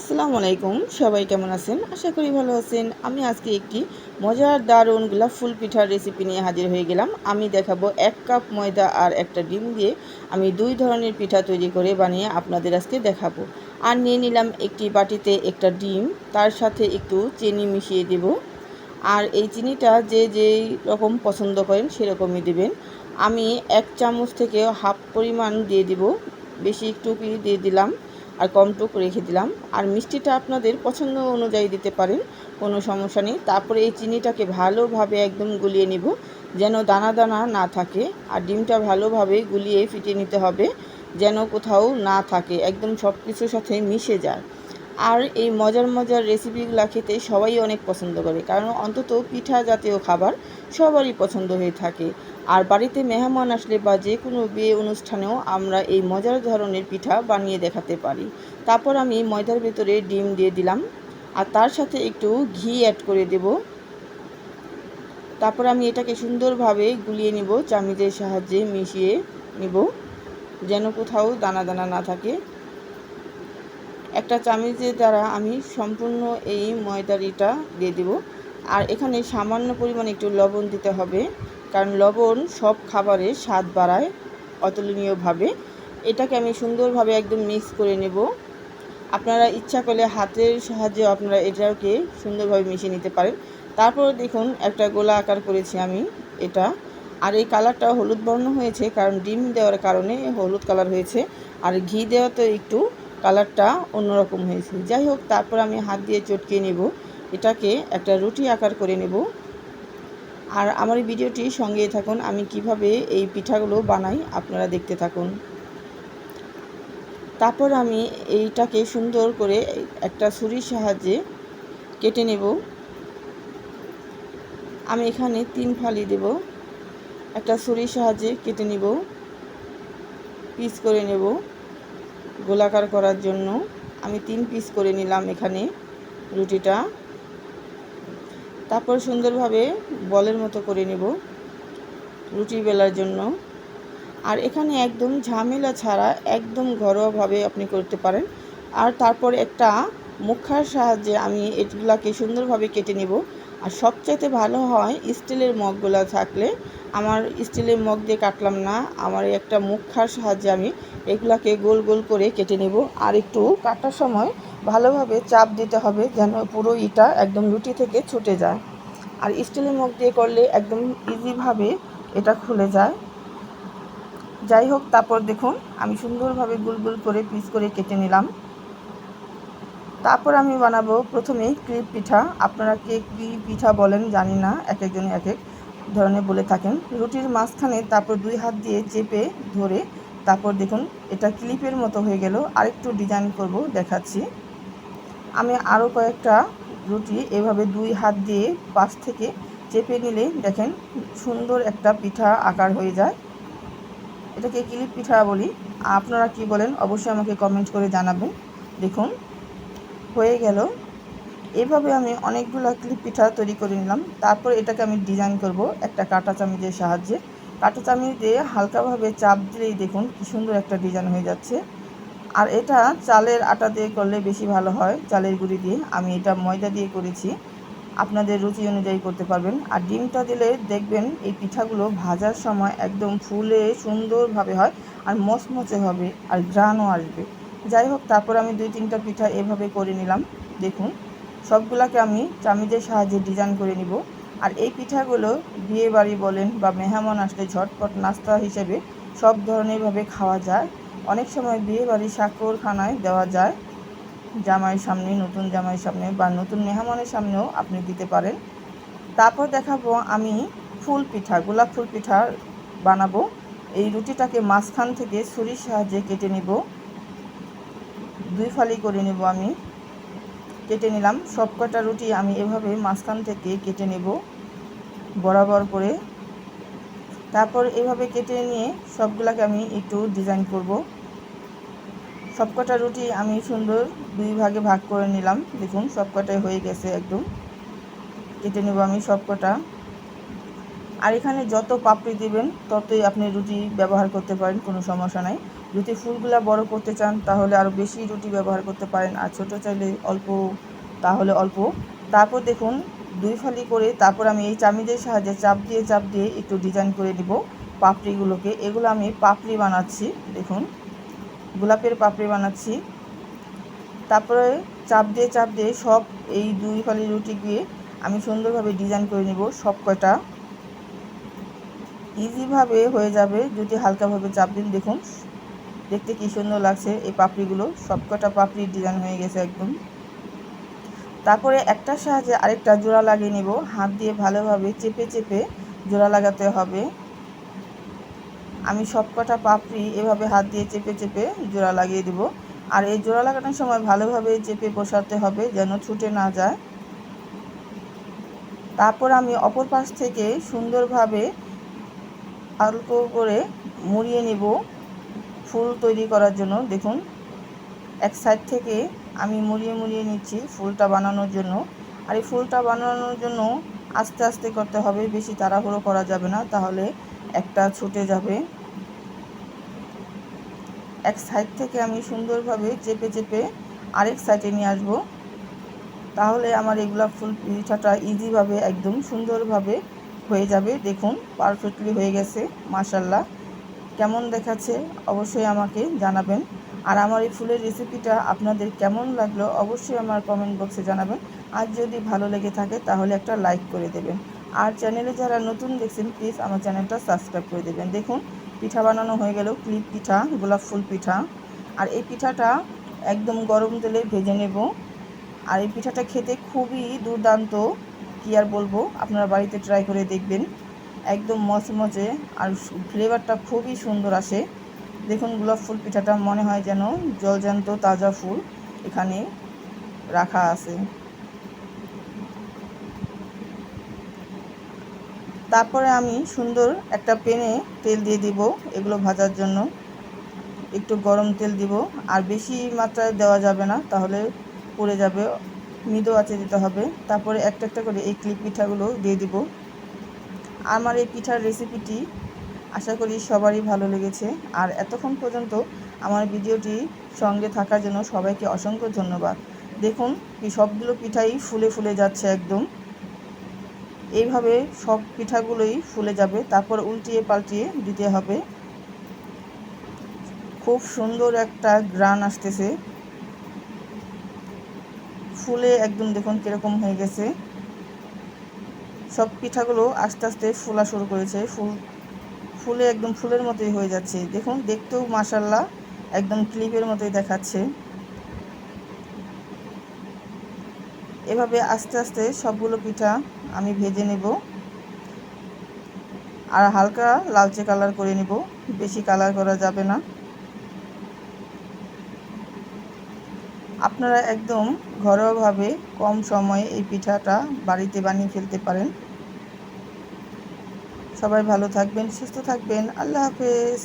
আসসালামু আলাইকুম। সবাই কেমন আছেন? আশা করি ভালো আছেন। আমি আজকে একটি মজার দারুণ গোলাপ ফুল পিঠার রেসিপি নিয়ে হাজির হয়ে গেলাম। আমি দেখাবো 1 কাপ ময়দা আর একটা ডিম দিয়ে আমি 2 ধরনের পিঠা তৈরি করে বানিয়ে আপনাদের আজকে দেখাবো। আর নিয়ে নিলাম একটি বাটিতে একটা ডিম, তার সাথে একটু চিনি মিশিয়ে দেব। আর এই চিনিটা যে যেই রকম পছন্দ করেন সেরকমই দেবেন। আমি 1 চামচ থেকে হাফ পরিমাণ দিয়ে দিব, বেশি একটু দিয়ে দিলাম আর কম টুক রেখে দিলাম। আর মিষ্টিটা আপনাদের পছন্দ অনুযায়ী দিতে পারেন, কোনো সমস্যা নেই। তারপরে এই চিনিটাকে ভালোভাবে একদম গুলিয়ে নিব, যেন দানা দানা না থাকে। আর ডিমটা ভালোভাবে গুলিয়ে ফিটিয়ে নিতে হবে, যেন কোথাও না থাকে, একদম সব কিছুর সাথে মিশে যায়। আর এই মজার মজার রেসিপিগুলো খেতে সবাই অনেক পছন্দ করে, কারণ অন্তত পিঠা জাতীয় খাবার সবারই পছন্দ হয়ে থাকে। আর বাড়িতে মেহমান আসলে বা যে কোনো বিয়ে অনুষ্ঠানেও আমরা এই মজার ধরনের পিঠা বানিয়ে দেখাতে পারি। তারপর আমি ময়দার ভেতরে ডিম দিয়ে দিলাম আর তার সাথে একটু ঘি অ্যাড করে দেব। তারপর আমি এটাকে সুন্দরভাবে গুলিয়ে নিব, চামচের সাহায্যে মিশিয়ে নিব, যেন কোথাও দানা দানা না থাকে। একটা চামচের দ্বারা আমি সম্পূর্ণ এই ময়দাটা দিয়ে দেব। আর এখানে সামান্য পরিমাণে একটু লবণ দিতে হবে, কারণ লবণ সব খাবারের স্বাদ বাড়ায় অতুলনীয়ভাবে। এটাকে আমি সুন্দরভাবে একদম মিক্স করে নেব। আপনারা ইচ্ছা করলে হাতের সাহায্যে আপনারা এটাকে সুন্দরভাবে মিশিয়ে নিতে পারেন। তারপর দেখুন একটা গোলা আকার করেছি আমি এটা। আর এই কালারটা হলুদ বর্ণ হয়েছে, কারণ ডিম দেওয়ার কারণে হলুদ কালার হয়েছে। আর ঘি দেওয়াতে একটু কালারটা অন্যরকম হয়েছে। যাই হোক, তারপর আমি হাত দিয়ে চটকিয়ে নেব, এটাকে একটা রুটি আকার করে নেব। আর আমার এই ভিডিওটি সঙ্গেই থাকুন, আমি কিভাবে এই পিঠাগুলো বানাই আপনারা দেখতে থাকুন। তারপর আমি এইটাকে সুন্দর করে একটা ছুরির সাহায্যে কেটে নেব। আমি এখানে 3 ফালি দেব, একটা ছুরির সাহায্যে কেটে নেব, পিস করে নেব। গোলাকার করার জন্য আমি 3 পিস করে নিলাম এখানে রুটিটা। তারপর সুন্দরভাবে বলের মতো করে নেব রুটি বেলার জন্য। আর এখানে একদম ঝামেলা ছাড়া একদম ঘরোয়াভাবে আপনি করতে পারেন। আর তারপর একটা মুখার সাহায্যে আমি এগুলাকে সুন্দরভাবে কেটে নেব। আর সবচাইতে ভালো হয় স্টিলের মগগুলো থাকলে। আমার স্টিলের মগ দিয়ে কাটলাম না, আমার একটা মুখার সাহায্যে আমি এগুলাকে গোল গোল করে কেটে নেব। আর একটু কাটার সময় ভালোভাবে চাপ দিতে হবে, যেন পুরো ইটা একদম রুটি থেকে ছুটে যায়। আর স্টিলের মগ দিয়ে করলে একদম ইজিভাবে এটা খুলে যায়। যাই হোক, তারপর দেখুন আমি সুন্দরভাবে গোল গোল করে পিস করে কেটে নিলাম। তারপর আমি বানাবো প্রথমেই ক্লিপ পিঠা। আপনারা কে কী পিঠা বলেন জানি না, এক একজনে এক এক ধরনের বলে থাকেন। রুটির মাঝখানে তারপর 2 হাত দিয়ে চেপে ধরে তারপর দেখুন এটা ক্লিপের মতো হয়ে গেল। আরেকটু ডিজাইন করব, দেখাচ্ছি। আমি আরও কয়েকটা রুটি এভাবে 2 হাত দিয়ে পাশ থেকে চেপে নিলে দেখেন সুন্দর একটা পিঠা আকার হয়ে যায়। এটাকে ক্লিপ পিঠা বলি। আপনারা কি বলেন অবশ্যই আমাকে কমেন্ট করে জানাবেন। দেখুন হয়ে গেল। এভাবে আমি অনেকগুলো ক্লিপ পিঠা তৈরি করে নিলাম। তারপর এটাকে আমি ডিজাইন করব একটা কাঁটা চামচের সাহায্যে। কাঁটা চামচ দিয়ে হালকাভাবে চাপ দিলেই দেখুন কি সুন্দর একটা ডিজাইন হয়ে যাচ্ছে। আর এটা চালের আটা দিয়ে করলে বেশি ভালো হয়, চালের গুঁড়ি দিয়ে। আমি এটা ময়দা দিয়ে করেছি, আপনাদের রুচি অনুযায়ী করতে পারবেন। আর ডিমটা দিলে দেখবেন এই পিঠাগুলো ভাজার সময় একদম ফুলে সুন্দরভাবে হয় আর মচমচে হবে আর ঘ্রাণও আসবে। যাই হোক, তারপর আমি 2-3টা পিঠা এভাবে করে নিলাম। দেখুন সবগুলোকে আমি চামচের সাহায্যে ডিজাইন করে নিব। আর এই পিঠাগুলো বিয়ে বাড়ি বলেন বা মেহমান আসলে ঝটপট নাস্তা হিসেবে সব ধরনেরভাবে খাওয়া যায়। অনেক সময় বিয়ে বাড়ি সাকরখানায় দেওয়া যায়, জামাইয়ের সামনে, নতুন জামাইয়ের সামনে বা নতুন মেহমানের সামনেও আপনি দিতে পারেন। তারপর দেখাবো আমি ফুল পিঠা, গোলাপ ফুল পিঠা বানাবো। এই রুটিটাকে মাঝখান থেকে ছুরির সাহায্যে কেটে নেব, 2 ফালি করে নেব। আমি কেটে নিলাম সবকটা রুটি, আমি এভাবে মাঝখান থেকে কেটে নেব বরাবর করে। তারপর এভাবে কেটে নিয়ে সবগুলোকে আমি একটু ডিজাইন করব। সবকটা রুটি আমি সুন্দর 2 ভাগে ভাগ করে নিলাম। দেখুন সবকটাই হয়ে গেছে, একদম কেটে নেব আমি সবকটা। আর এখানে যত পাপড়ি দিবেন ততই আপনি রুটি ব্যবহার করতে পারেন, কোনো সমস্যা নাই। যদি ফুলগুলা বড় করতে চান তাহলে আরও বেশি রুটি ব্যবহার করতে পারেন, আর ছোট চাইলে অল্প, তাহলে অল্প। তারপর দেখুন 2 ফালি করে তারপর আমি এই চামিচের সাহায্যে চাপ দিয়ে একটু ডিজাইন করে দিব পাপড়িগুলোকে। এগুলো আমি পাপড়ি বানাচ্ছি, দেখুন গোলাপের পাপড়ি বানাচ্ছি। তারপরে চাপ দিয়ে সব এই 2 ফালি রুটিকে আমি সুন্দরভাবে ডিজাইন করে নিব। সব কয়টা ইজিভাবে হয়ে যাবে যদি হালকাভাবে চাপ দিন। দেখুন দেখতে কি সুন্দর লাগছে এই পাপড়িগুলো, সব কয়টা পাপড়ির ডিজাইন হয়ে গেছে একদম। তারপরে একটার সাহায্যে আরেকটা জোড়া লাগিয়ে নিব, হাত দিয়ে ভালোভাবে চেপে জোড়া লাগাতে হবে। আমি সব কটা পাপড়ি এভাবে হাত দিয়ে চেপে জোড়া লাগিয়ে দিব। আর এই জোড়া লাগানোর সময় ভালোভাবে চেপে বসাতে হবে যেন ছুটে না যায়। তারপর আমি অপর পাশ থেকে সুন্দরভাবে অল্প করে মুড়িয়ে নিব ফুল তৈরি করার জন্য। দেখুন এক সাইড থেকে আমি মুড়িয়ে নিচ্ছি ফুলটা বানানোর জন্য। আর এই ফুলটা বানানোর জন্য আস্তে আস্তে করতে হবে, বেশি তাড়াহুড়ো করা যাবে না, তাহলে একটা ছুটে যাবে। এক সাইড থেকে আমি সুন্দরভাবে চেপে আরেক সাইডে নিয়ে আসব, তাহলে আমার এগুলা ফুল পিঠাটা ইজিভাবে একদম সুন্দরভাবে হয়ে যাবে। দেখুন পারফেক্টলি হয়ে গেছে মাশাআল্লাহ। কেমন দেখাচ্ছে অবশ্যই আমাকে জানাবেন। আর আমার এই ফুলের রেসিপিটা আপনাদের কেমন লাগলো অবশ্যই আমার কমেন্ট বক্সে জানাবেন। আর যদি ভালো লেগে থাকে তাহলে একটা লাইক করে দেবেন। আর চ্যানেলে যারা নতুন দেখছেন প্লিজ আমার চ্যানেলটা সাবস্ক্রাইব করে দেবেন। দেখুন পিঠা বানানো হয়ে গেল, ক্লিপ পিঠা, গোলাপ ফুল পিঠা। আর এই পিঠাটা একদম গরম তেলে ভেজে নেব। আর এই পিঠাটা খেতে খুবই দুর্দান্ত, কী আর বলবো, আপনারা বাড়িতে ট্রাই করে দেখবেন। একদম মচমচে আর ফ্লেভারটা খুবই সুন্দর আসে। দেখুন গোলাপ ফুল পিঠাটা মনে হয় যেন জলজান্ত তাজা ফুল এখানে রাখা আছে। তারপরে আমি সুন্দর একটা প্যানে তেল দিয়ে দিব এগুলো ভাজার জন্য। একটু গরম তেল দিব, আর বেশি মাত্রায় দেওয়া যাবে না, তাহলে পুড়ে যাবে, মৃদু আঁচে দিতে হবে। তারপরে একটা করে এই ক্লিপ পিঠাগুলো দিয়ে দিব। আমার এই পিঠার রেসিপিটি আশা করি সবারই ভালো লেগেছে। আর এতক্ষণ পর্যন্ত আমার ভিডিওটি সঙ্গে থাকার জন্য সবাইকে অসংখ্য ধন্যবাদ। দেখুন কি সবগুলো পিঠাই ফুলে যাচ্ছে একদম, এইভাবে সব পিঠাগুলোই ফুলে যাবে। তারপর উল্টিয়ে পাল্টিয়ে দিতে হবে। খুব সুন্দর একটা গ্রান আসতেছে, ফুলে একদম দেখুন কীরকম হয়ে গেছে। সব পিঠাগুলো আস্তে আস্তে ফোলা শুরু করেছে, ফুলে একদম ফুলের মতোই হয়ে যাচ্ছে। দেখুন দেখতেও মাশাআল্লাহ একদম ক্লিপের মতোই দেখাচ্ছে। এভাবে আস্তে আস্তে সবগুলো পিঠা আমি ভেজে নেব, আর হালকা লালচে কালার করে নেব, বেশি কালার করা যাবে না। আপনারা একদম ঘরোয়াভাবে কম সময়ে এই পিঠাটা বাড়িতে বানিয়ে ফেলতে পারেন। সবাই ভালো থাকবেন, সুস্থ থাকবেন। আল্লাহ হাফেজ।